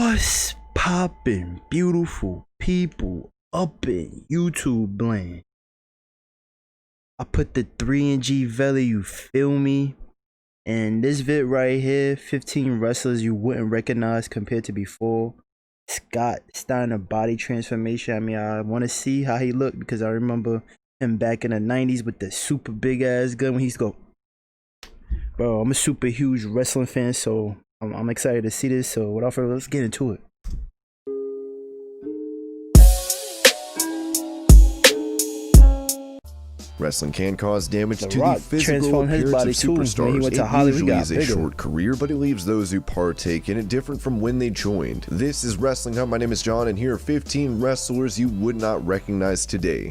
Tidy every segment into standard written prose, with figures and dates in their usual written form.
What's poppin', beautiful people up in YouTube land? I put the 3G Valley, you feel me? And this vid right here, 15 wrestlers you wouldn't recognize compared to before. Scott Steiner body transformation. I mean, I want to see how he looked because I remember him back in the 90s with the super big ass gun when he used to go. Bro, I'm a super huge wrestling fan, so I'm excited to see this. So without further ado, let's get into it. Wrestling can cause damage to Rock the physical his appearance body of too. superstars. When he went to It Hollywood, usually got is a bigger. short career, but it leaves those who partake in it different from when they joined. This is Wrestling Hub. My name is John, and here are 15 wrestlers you would not recognize today.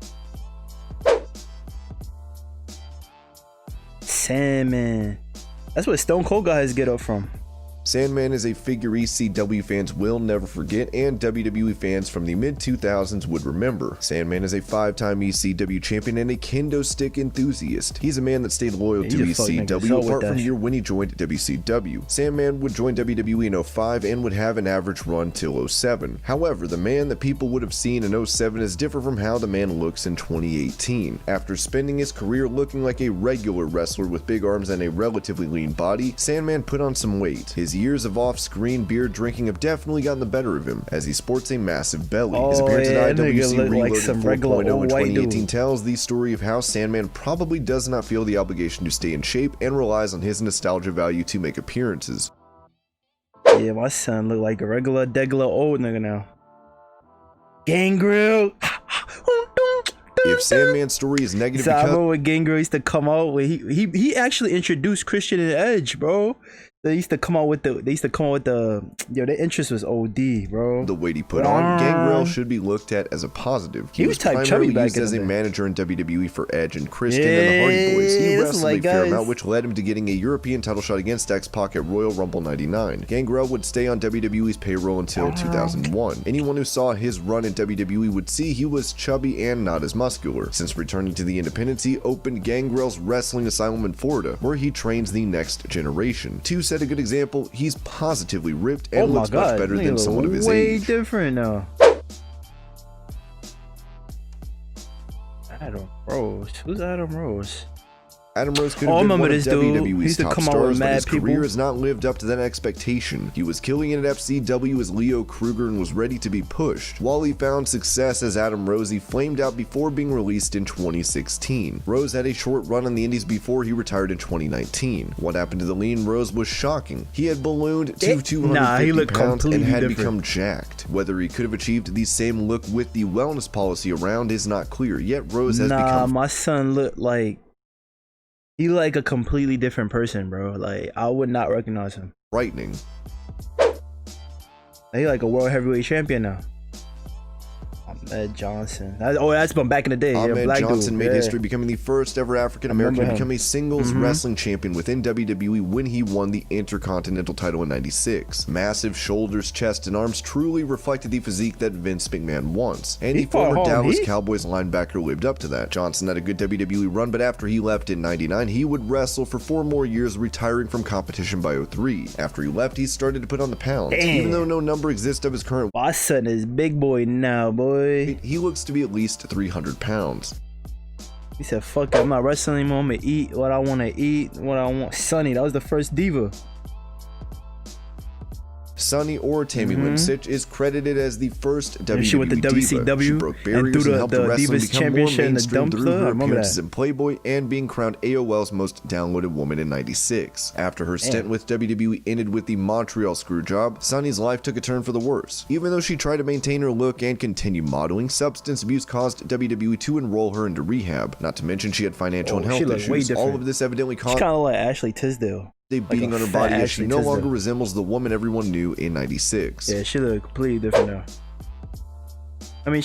Sandman. That's what Stone Cold got his get up from. Sandman is a figure ECW fans will never forget, and WWE fans from the mid-2000s would remember. Sandman is a 5-time ECW champion and a kendo stick enthusiast. He's a man that stayed loyal to ECW apart from the year when he joined WCW. Sandman would join WWE in 05 and would have an average run till 07. However, the man that people would have seen in 07 is different from how the man looks in 2018. After spending his career looking like a regular wrestler with big arms and a relatively lean body, Sandman put on some weight. His years of off-screen beer drinking have definitely gotten the better of him, as he sports a massive belly. His appearance at IWC Reloaded 4.0 in 2018 tells the story of how Sandman probably does not feel the obligation to stay in shape and relies on his nostalgia value to make appearances. Yeah, my son look like a regular degular old nigga now. Gangrel. If Sandman's story is negative, so I remember when Gangrel used to come out with he actually introduced Christian and Edge, bro. They used to come out with yo, their interest was OD, bro. The weight he put on, Gangrel should be looked at as a positive. He was type chubby back used as a manager in WWE for Edge and Christian and the Hardy Boys. He wrestled a fair amount, which led him to getting a European title shot against X-Pac at Royal Rumble 99. Gangrel would stay on WWE's payroll until 2001. Anyone who saw his run in WWE would see he was chubby and not as muscular. Since returning to the independents, he opened Gangrel's Wrestling Asylum in Florida, where he trains the next generation. To set a good example, he's positively ripped and looks much better than someone of his age. Way different now. Adam Rose. Who's Adam Rose? Adam Rose could have been one of WWE's top stars, but his career people. has not lived up to that expectation. He was killing it at FCW as Leo Kruger and was ready to be pushed. While he found success as Adam Rose, he flamed out before being released in 2016. Rose had a short run on the indies before he retired in 2019. What happened to the lean Rose was shocking. He had ballooned to 250 pounds and had become jacked. Whether he could have achieved the same look with the wellness policy around is not clear, yet Rose has become... my son looked like... He like a completely different person, bro. Like, I would not recognize him. Frightening. He like a world heavyweight champion now. Ahmed Johnson. That's from back in the day. Ahmed Johnson made history, becoming the first ever African American to become a singles wrestling champion within WWE when he won the Intercontinental title in '96. Massive shoulders, chest, and arms truly reflected the physique that Vince McMahon wants, and the former Dallas Cowboys linebacker lived up to that. Johnson had a good WWE run, but after he left in '99, he would wrestle for 4 more years, retiring from competition by '03. After he left, he started to put on the pounds. Even though no number exists of his current... My son is big boy now, boy. He looks to be at least 300 pounds. He said, fuck it, I'm not wrestling anymore. I'm gonna eat what I want to eat, what I want. Sonny, that was the first diva. Sunny or Tammy Lynn Sitch is credited as the first WWE she went to WCW diva. She broke barriers and helped wrestling become more mainstream through her appearances in Playboy and being crowned AOL's most downloaded woman in '96. After her stint with WWE ended with the Montreal Screwjob, Sunny's life took a turn for the worse. Even though she tried to maintain her look and continue modeling, substance abuse caused WWE to enroll her into rehab. Not to mention she had financial and health issues. All of this evidently caused... She's kind of like Ashley Tisdale. Beating on her body as she no longer resembles the woman everyone knew in '96. Yeah, she look completely different now. I mean,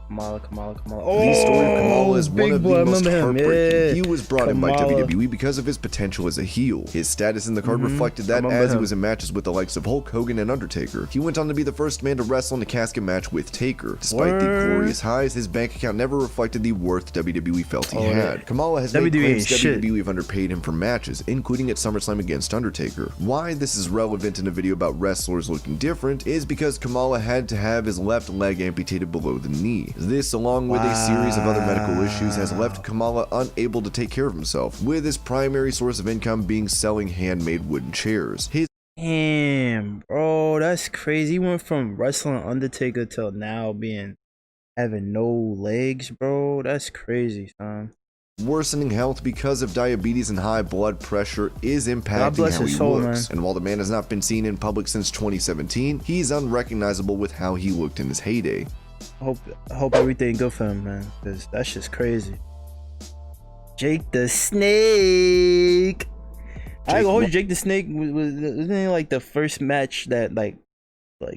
Kamala. The story of Kamala is one of the most heartbreaking. Yeah. He was brought in by Kamala. WWE because of his potential as a heel. His status in the card reflected that, as he was in matches with the likes of Hulk Hogan and Undertaker. He went on to be the first man to wrestle in a casket match with Taker. Despite the glorious highs, his bank account never reflected the worth WWE felt he had. Kamala has made claims WWE have underpaid him for matches, including at SummerSlam against Undertaker. Why this is relevant in a video about wrestlers looking different is because Kamala had to have his left leg amputated below the knee. This, along with a series of other medical issues, has left Kamala unable to take care of himself, with his primary source of income being selling handmade wooden chairs. Damn, bro, that's crazy. He went from wrestling Undertaker till now having no legs, bro. That's crazy, son. Worsening health because of diabetes and high blood pressure is impacting how he looks. And while the man has not been seen in public since 2017, he's unrecognizable with how he looked in his heyday. I hope everything good for him, man, because that's just crazy. Jake the Snake. I go hold Jake the Snake wasn't it like the first match that like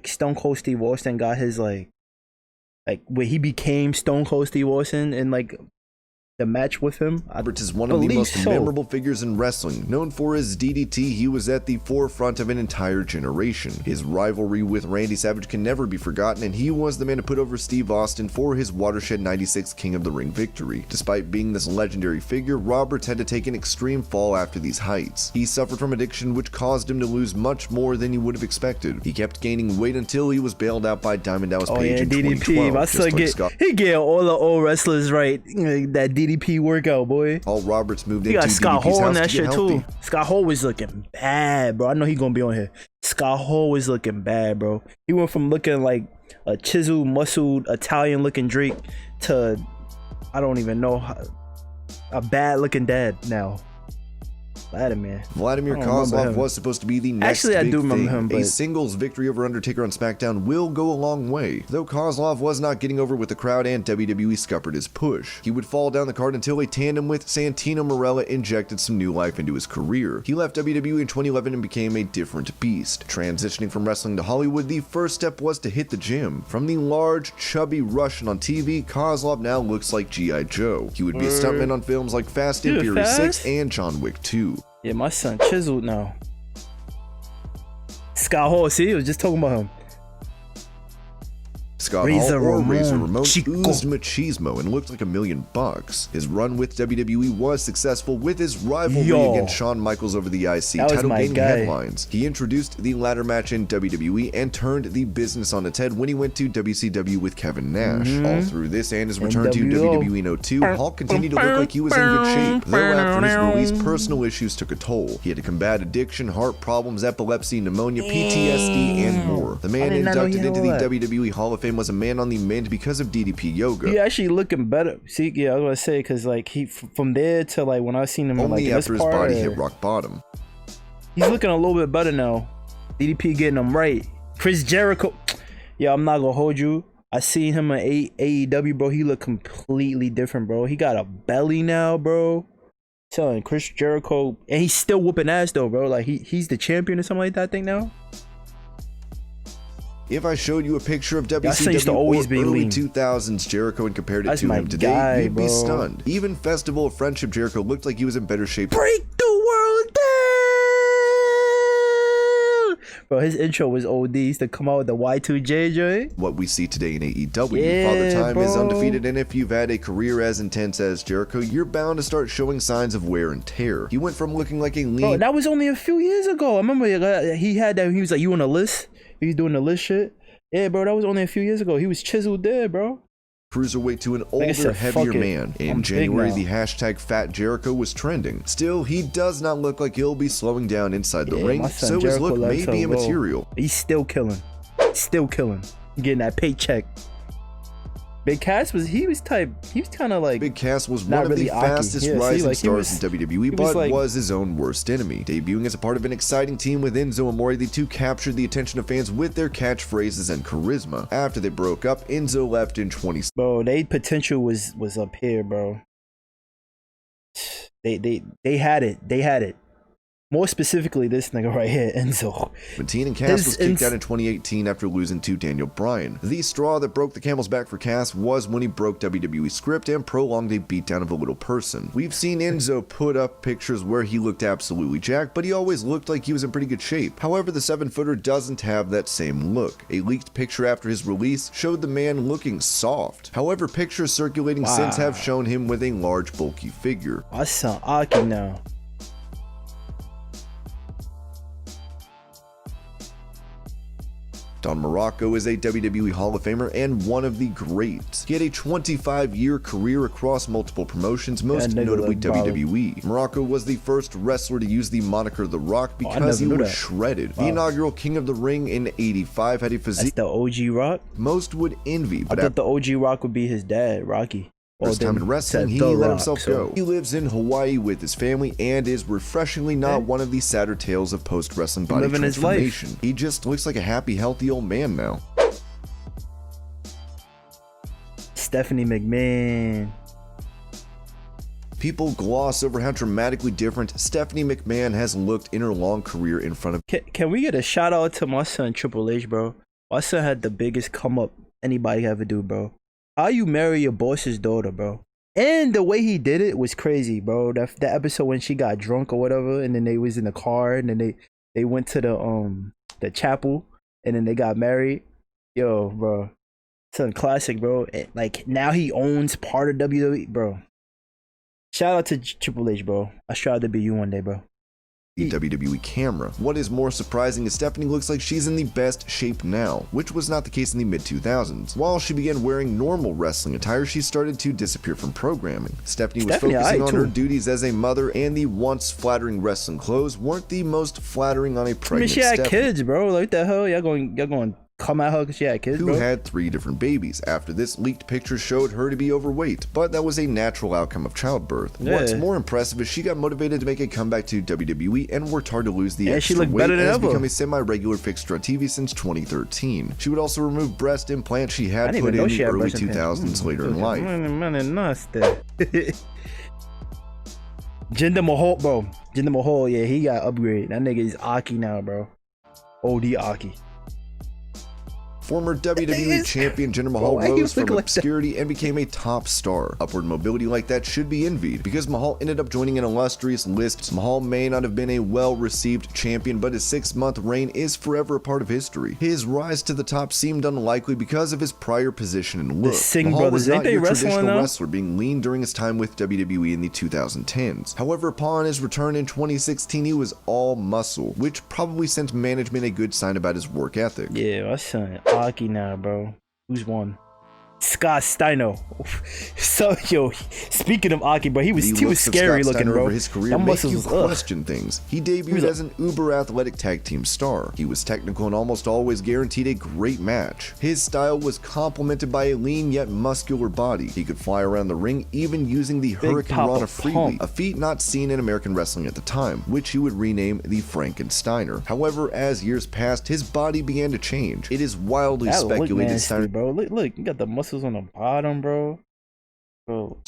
Stone Cold Steve Austin got his like where he became Stone Cold Steve Austin and like the match with him. Roberts is one of the most memorable figures in wrestling. Known for his DDT, he was at the forefront of an entire generation. His rivalry with Randy Savage can never be forgotten, and he was the man to put over Steve Austin for his Watershed 96 King of the Ring victory. Despite being this legendary figure, Roberts had to take an extreme fall after these heights. He suffered from addiction, which caused him to lose much more than you would have expected. He kept gaining weight until he was bailed out by Diamond Dallas Page in 2012. My son he get all the old wrestlers right. That DDP workout, boy. All Roberts moved into Scott DDP's Hall on house that to get shit healthy. too. Scott Hall was looking bad, bro. I know he gonna be on here. Scott Hall was looking bad, bro. He went from looking like a chiseled, muscled, Italian looking Drake to I don't even know a bad looking dad now. Vladimir Kozlov was supposed to be the next big thing. A singles victory over Undertaker on SmackDown will go a long way. Though Kozlov was not getting over with the crowd and WWE scuppered his push. He would fall down the card until a tandem with Santino Marella injected some new life into his career. He left WWE in 2011 and became a different beast. Transitioning from wrestling to Hollywood, the first step was to hit the gym. From the large, chubby Russian on TV, Kozlov now looks like G.I. Joe. He would be a stuntman on films like Fast and Furious 6 and John Wick 2. Yeah, my son chiseled now. Scott Hall, see, I was just talking about him. Scott Hall or Razor Ramon oozed machismo and looked like $1 million. His run with WWE was successful with his rivalry against Shawn Michaels over the IC title gaining headlines. He introduced the ladder match in WWE and turned the business on its head when he went to WCW with Kevin Nash. All through this and his return to WWE in 2002, Hall continued to look like he was in good shape, though after his release, personal issues took a toll. He had to combat addiction, heart problems, epilepsy, pneumonia, PTSD, and more. The man inducted into the WWE Hall of Fame was a man on the mend because of DDP yoga. He actually looking better. See, yeah, I was gonna say because like he from there to like when I seen him only like, after his body hit rock bottom. He's looking a little bit better now. DDP getting him right. Chris Jericho, yeah, I'm not gonna hold you. I seen him in AEW, bro. He look completely different, bro. He got a belly now, bro. Telling Chris Jericho, and he's still whooping ass though, bro. Like he's the champion or something like that. I think now. If I showed you a picture of WCW or early 2000s Jericho and compared it to him today, you'd be stunned. Even Festival of Friendship Jericho looked like he was in better shape. Break the world down! Bro, his intro was OD. He used to come out with the Y2J joint. What we see today in AEW. Father Time is undefeated, and if you've had a career as intense as Jericho, you're bound to start showing signs of wear and tear. He went from looking like a lean... Bro, that was only a few years ago. I remember he had that. He was like, you on a list? He was doing the list shit. Yeah, bro, that was only a few years ago. He was chiseled there, bro. Cruiserweight to an older, heavier man. In January, the hashtag Fat Jericho was trending. Still, he does not look like he'll be slowing down inside the ring, so his look may be immaterial. He's still killing. Still killing. Getting that paycheck. Big Cass was kind of like Big Cass was one of the fastest rising stars in WWE, but was his own worst enemy. Debuting as a part of an exciting team with Enzo Amore, the two captured the attention of fans with their catchphrases and charisma. After they broke up, Enzo left in 2016. Bro, their potential was up here, bro. They had it. More specifically, this nigga right here, Enzo. Teen and Cass was kicked out in 2018 after losing to Daniel Bryan. The straw that broke the camel's back for Cass was when he broke WWE script and prolonged a beatdown of a little person. We've seen Enzo put up pictures where he looked absolutely jacked, but he always looked like he was in pretty good shape. However, the 7-footer doesn't have that same look. A leaked picture after his release showed the man looking soft. However, pictures circulating since have shown him with a large, bulky figure. I sound Aki now. Don Morocco is a WWE Hall of Famer and one of the greats. He had a 25-year career across multiple promotions, most notably WWE. Morocco was the first wrestler to use the moniker The Rock because he was shredded. The inaugural King of the Ring in '85 had a physique the OG Rock most would envy. But I thought the OG Rock would be his dad, Rocky. First time in wrestling, he let himself go. He lives in Hawaii with his family and is refreshingly not one of the sadder tales of post-wrestling body transformation. He just looks like a happy, healthy old man now. Stephanie McMahon. People gloss over how dramatically different Stephanie McMahon has looked in her long career in front of. Can we get a shout out to my son Triple H, bro? My son had the biggest come up anybody ever do, bro. How you marry your boss's daughter, bro? And the way he did it was crazy, bro. That episode when she got drunk or whatever, and then they was in the car, and then they went to the chapel, and then they got married. Yo, bro, son, classic, bro. Like now he owns part of WWE, bro. Shout out to Triple H, bro. I strive to be you one day, bro. The WWE camera. What is more surprising is Stephanie looks like she's in the best shape now, which was not the case in the mid-2000s. While she began wearing normal wrestling attire, she started to disappear from programming. Stephanie was focusing on her duties as a mother, and the once flattering wrestling clothes weren't the most flattering on a pregnant she had Stephanie. Kids, bro. Like the hell, y'all going come at her because she had kids, who had 3 different babies. After this, leaked pictures showed her to be overweight, but that was a natural outcome of childbirth. What's more impressive is she got motivated to make a comeback to WWE and worked hard to lose the extra weight and has become a semi-regular fixture on TV since 2013. She would also remove breast implants she had put in the early 2000s later in life. Jinder Mahal, bro. Jinder Mahal, yeah, he got upgraded. That nigga is Aki now, bro. OD Aki. Former WWE champion Jinder Mahal rose from obscurity and became a top star. Upward mobility like that should be envied. Because Mahal ended up joining an illustrious list, Mahal may not have been a well-received champion, but his 6-month reign is forever a part of history. His rise to the top seemed unlikely because of his prior position and look. Mahal was not your traditional wrestler, being lean during his time with WWE in the 2010s. However, upon his return in 2016, he was all muscle, which probably sent management a good sign about his work ethic. Yeah, my son Aki now, bro. Who's won? Scott Steiner. So yo, speaking of Aki, bro, he was scary looking, bro. Over his career make you question things. He debuted as an uber athletic tag team star. He was technical and almost always guaranteed a great match. His style was complemented by a lean yet muscular body. He could fly around the ring, even using the Hurricane Rana freely, a feat not seen in American wrestling at the time, which he would rename the Frankensteiner. However, as years passed, his body began to change. It is wildly speculated Steiner, bro. Look, you got the muscles on the bottom, bro.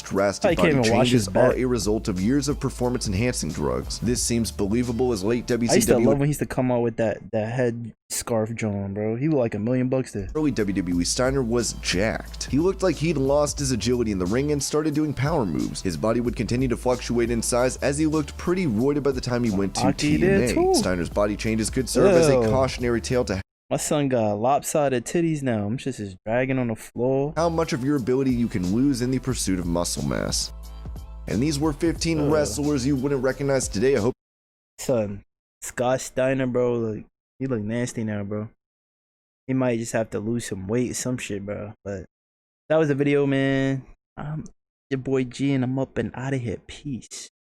Drastic body changes are a result of years of performance enhancing drugs. This seems believable as late WCW. I used to love when he used to come out with that head scarf John, bro. He looked like $1 million there. Early WWE Steiner was jacked. He looked like he'd lost his agility in the ring and started doing power moves. His body would continue to fluctuate in size as he looked pretty roided by the time he went to TNA. Steiner's body changes could serve as a cautionary tale to my son got lopsided titties now. I'm just dragging on the floor. How much of your ability you can lose in the pursuit of muscle mass. And these were 15 wrestlers you wouldn't recognize today. I hope. Son, Scott Steiner, bro, he look nasty now, bro. He might just have to lose some weight, some shit, bro. But that was the video, man. I'm your boy G, and I'm up and out of here. Peace.